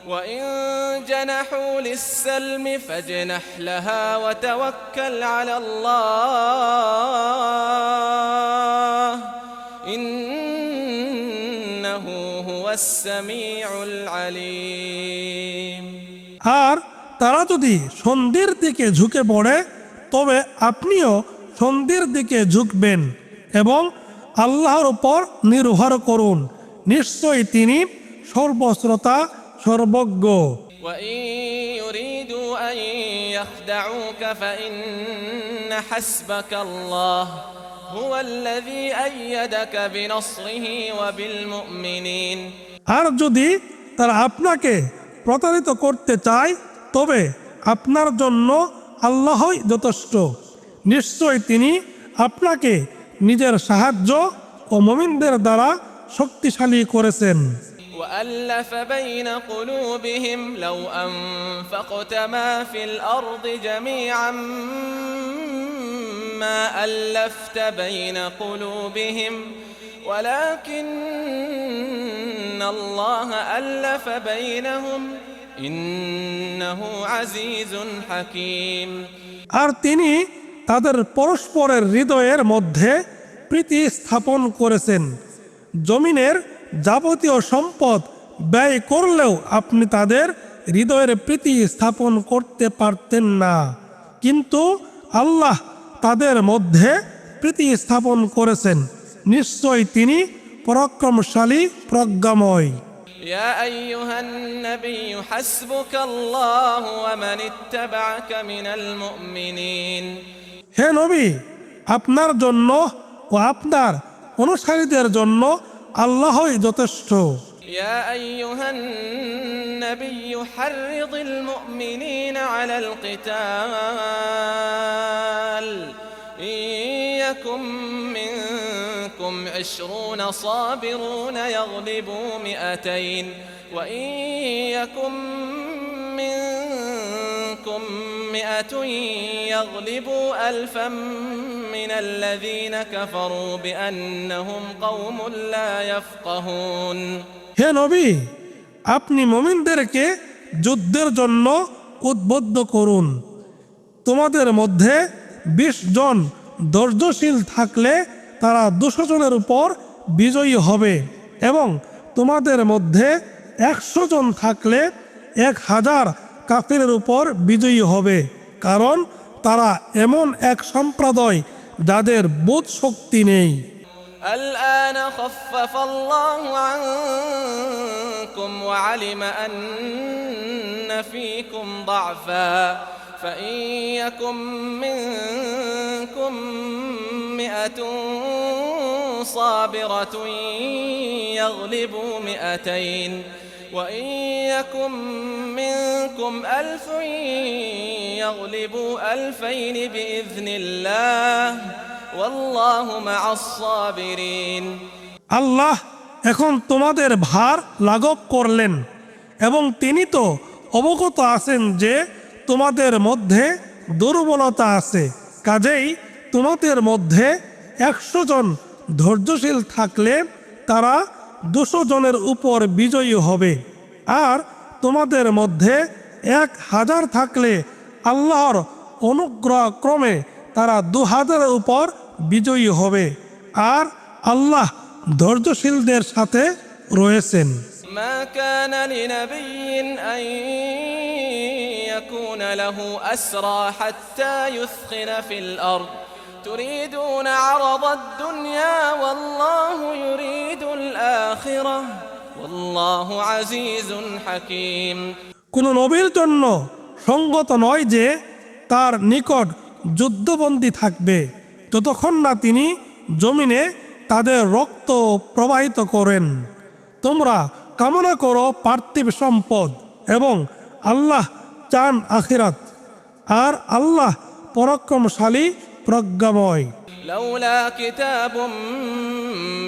وإن جنحوا للسلم فاجنح لها وتوكل على الله إنه هو السميع العليم। আর তারা যদি সন্ধির দিকে ঝুঁকে পড়ে তবে আপনিও সন্ধির দিকে ঝুঁকবেন এবং আল্লাহর উপর নির্ভর করুন, নিশ্চয়ই তিনি সর্বশ্রোতা সর্বজ্ঞ। وإن يريدوا أن يخدعوك فإن حسبك الله هو الذي أيدك بنصره وبالمؤمنين। আর যদি তারা আপনাকে প্রতারিত করতে চায় তবে আপনার জন্য আল্লাহই যথেষ্ট, নিশ্চয় তিনি আপনাকে নিজের সাহায্য ও মুমিনদের দ্বারা শক্তিশালী করেছেন। وألف بين قلوبهم لو أنفقت ما في الأرض جميعا ما ألفت بين قلوبهم ولكن الله ألف بينهم إنه عزيز حكيم। আর তিনি তাদের পরস্পরের হৃদয়ের মধ্যে প্রীতি স্থাপন করেছেন। জমিনের যাবতীয় সম্পদ ব্যয় করলেও আপনি তাদের হৃদয়ের প্রীতি স্থাপন করতে পারতেন না, কিন্তু আল্লাহ তাদের মধ্যে প্রীতি স্থাপন করেছেন, নিশ্চয় তিনি পরাক্রমশালী প্রজ্ঞাময়। يا أيها النبي حسبك الله ومن اتبعك من المؤمنين। হে নবী, আপনার জন্য ও আপনার অনুসারীদের জন্য আল্লাহই যথেষ্ট। يا أيها النبي حرض المؤمنين على القتال إن يكن منكم 20 صابرون يغلبوا 200 وإن يكن منكم 100 يغلبوا 1000 من الذين كفروا بأنهم قوم لا يفقهون। হে নবী, আপনি মুমিনদেরকে যুদ্ধের জন্য উদ্বুদ্ধ করুন। তোমাদের মধ্যে 20 জন ধৈর্যশীল থাকলে তারা 200 জনের উপর বিজয়ী হবে এবং তোমাদের মধ্যে 100 জন থাকলে 1000 কাফিরের উপর বিজয়ী হবে, কারণ তারা এমন এক সম্প্রদায় যাদের বোধ শক্তি নেই। الآن خفف الله عنكم وعلم أن فيكم ضعفا فإن يكن منكم 100 صابرة يغلبوا 200 وإن يكن منكم 1000 يغلبوا 2000 بإذن الله والله مع الصابرين। আল্লাহ এখন তোমাদের ভার লাঘব করলেন এবং তিনি তো অবগত আছেন যে তোমাদের মধ্যে দুর্বলতা আছে, কাজেই তোমাদের মধ্যে 100 জন ধৈর্যশীল থাকলে তারা 200 জনের উপর বিজয়ী হবে, আর তোমাদের মধ্যে 1000 থাকলে আল্লাহর অনুগ্রহ ক্রমে তারা 2000 উপর বিজয়ী হবে, আর আল্লাহ ধৈর্যশীলদের সাথে রয়েছেন। ما كان لنبي أن يكون له أسرى حتى يثخن في الأرض تريدون عرض الدنيا والله يريد الآخرة والله عزيز حكيم। কোন নবীর জন্য সঙ্গত নয় যে তার নিকট যুদ্ধবন্দী থাকবে যতক্ষণ না তিনি জমিনে তাদের রক্ত প্রবাহিত করেন। তোমরা কামনা করো পার্থিব সম্পদ এবং আল্লাহ চান আখিরাত, আর আল্লাহ পরাক্রমশালী প্রজ্ঞাময়। لولا كتاب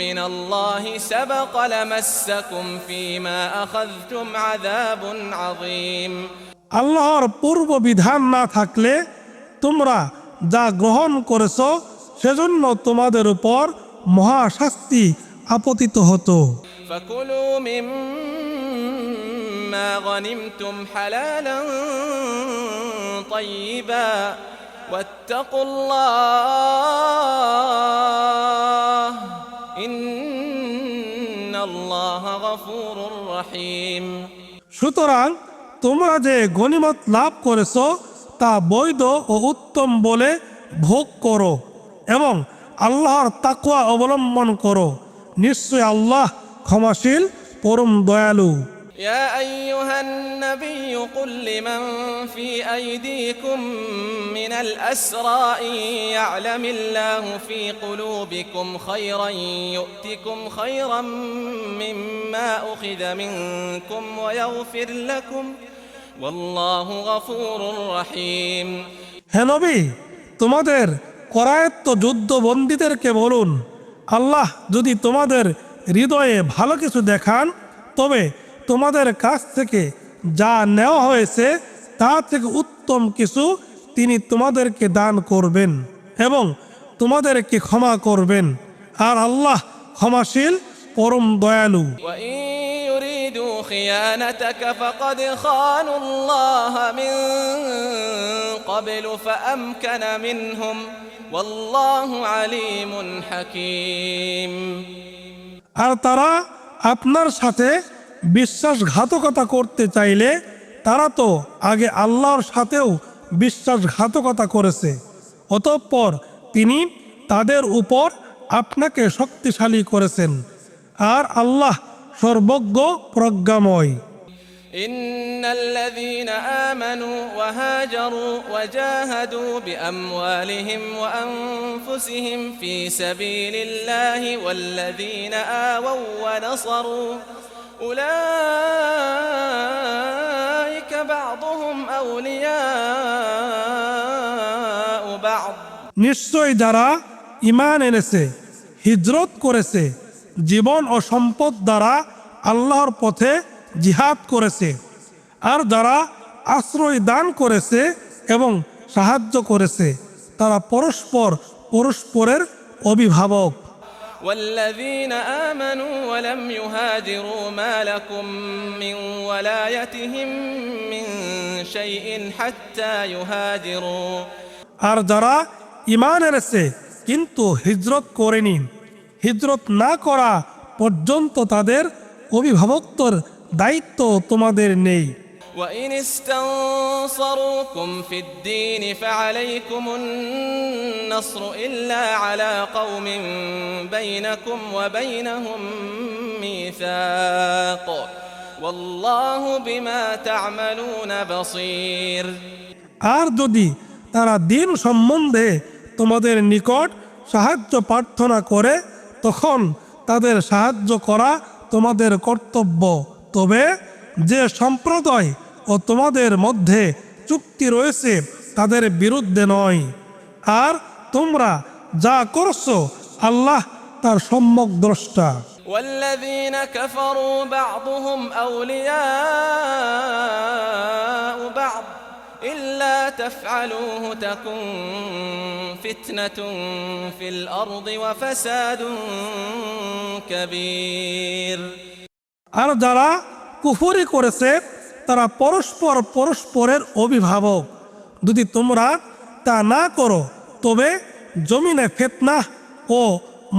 من الله سبق لمسكم فيما أخذتم عذاب عظيم। আল্লাহর পূর্ব বিধান না থাকলে তোমরা যা গ্রহণ করেছো সেজন্য তোমাদের উপর মহাশাস্তি আপতিত হতো। فكلوا مما مما غنمتم حلالا طيبا واتقوا الله إن الله غفور رحيم সুতরাং তোমরা যে গনিমত লাভ করেছো তা বৈধ ও উত্তম বলে ভোগ করো এবং আল্লাহর তাকওয়া অবলম্বন করো, নিশ্চয় আল্লাহ ক্ষমাশীল পরম দয়ালু। يا أيها النبي قل لمن في أيديكم من الأسرى إن يعلم الله في قلوبكم خيرا يؤتكم خيرا مما أخذ منكم ويغفر لكم والله غفور رحيم। হে নবী, তোমাদের করায়ত্ত যুদ্ধবন্দীদেরকে বলুন, আল্লাহ যদি তোমাদের হৃদয়ে ভালো কিছু দেখান তবে তোমাদের কাছ থেকে যা নেওয়া হয়েছে তা থেকে উত্তম কিছু তিনি তোমাদেরকে দান করবেন এবং তোমাদেরকে ক্ষমা করবেন, আর আল্লাহ ক্ষমাশীল পরম দয়ালু। وإن يريدوا خيانتك فقد خانوا الله من قبل فأمكن منهم والله عليم حكيم। আর তারা আপনার সাথে বিশ্বাসঘাতকতা করতে চাইলে তারা তো আগে আল্লাহর সাথেও বিশ্বাসঘাতকতা করেছে, অতঃপর তিনি তাদের উপর আপনাকে শক্তিশালী করেছেন, আর আল্লাহ সর্বজ্ঞ প্রজ্ঞাময়। إن الذين آمنوا وهاجروا وجاهدوا بأموالهم وأنفسهم في سبيل الله والذين آووا ونصروا أولئك بعضهم أولياء بعض। নিশ্চয় যারা ঈমান এনেছে, হিজরত করেছে, জীবন ও সম্পদ দ্বারা আল্লাহর পথে জিহাদ করেছে, আর যারা আশ্রয় দান করেছে এবং সাহায্য করেছে, তারা পরস্পর পরস্পরের অভিভাবক। والذين آمنوا ولم يهاجروا ما لكم من ولايتهم من شيء حتى يهاجروا। আর যারা ঈমান এনেছে কিন্তু হিজরত করেনি, হিজরত না করা পর্যন্ত তাদের অভিভাবকত্বের দায়িত্ব তোমাদের নেই। وإن استنصروكم في الدين فعليكم النصر إلا على قوم بينكم وبينهم ميثاق والله بما تعملون بصير। আর যদি তারা দিন সম্বন্ধে তোমাদের নিকট সাহায্য প্রার্থনা করে তখন তাদের সাহায্য করা তোমাদের কর্তব্য, তবে যে সম্প্রদায় ও তোমাদের মধ্যে চুক্তি রয়েছে তাদের বিরুদ্ধে নয়, আর তোমরা যা করছো আল্লাহ তার সম্যক দ্রষ্টা। والذين كفروا بعضهم أولياء بعض إلا تفعلوه تكن فتنة في الأرض وفساد كبير। আর যারা কুফরি করেছে তারা পরস্পর পরস্পরের অভিভাবক, যদি তোমরা তা না করো তবে জমিনে ফিতনা ও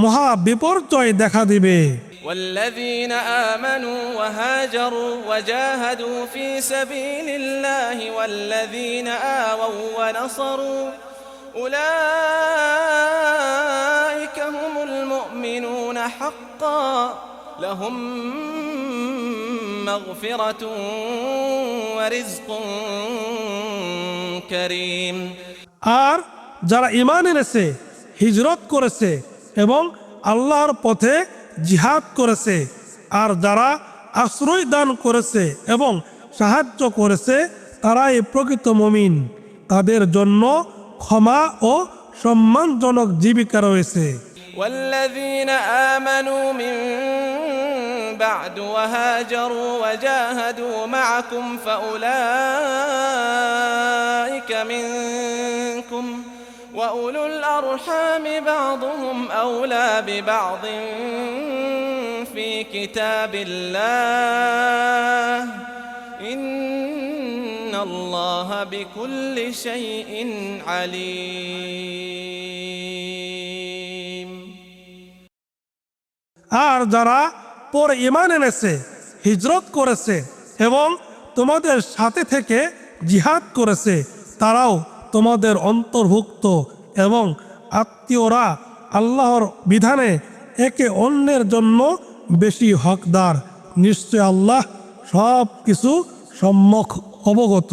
মহা বিপর্যয় দেখা দিবে। والذين آمنوا وهاجروا وجاهدوا في سبيل الله والذين آووا ونصروا أولئك هم المؤمنون حقا لهم مغفرة ورزق كريم। আর যারা ঈমান এনেছে, হিজরত করেছে এবং আল্লাহর পথে জিহাদ করেছে, আর যারা আশ্রয় দান করেছে এবং সাহায্য করেছে, তারাই প্রকৃত মুমিন, তাদের জন্য ক্ষমা ও সম্মানজনক জীবিকা রয়েছে। والذين آمنوا من بعد وهاجروا وجاهدوا معكم فأولئك منكم وأولو الأرحام بعضهم أولى ببعض في كتاب الله إن الله بكل شيء عليم আর যারা পরে ঈমান এনেছে, হিজরত করেছে এবং তোমাদের সাথে থেকে জিহাদ করেছে, তারাও তোমাদের অন্তর্ভুক্ত এবং আত্মীয়রা আল্লাহর বিধানে একে অন্যের জন্য বেশি হকদার। নিশ্চয় আল্লাহ সব কিছু সম্যক অবগত।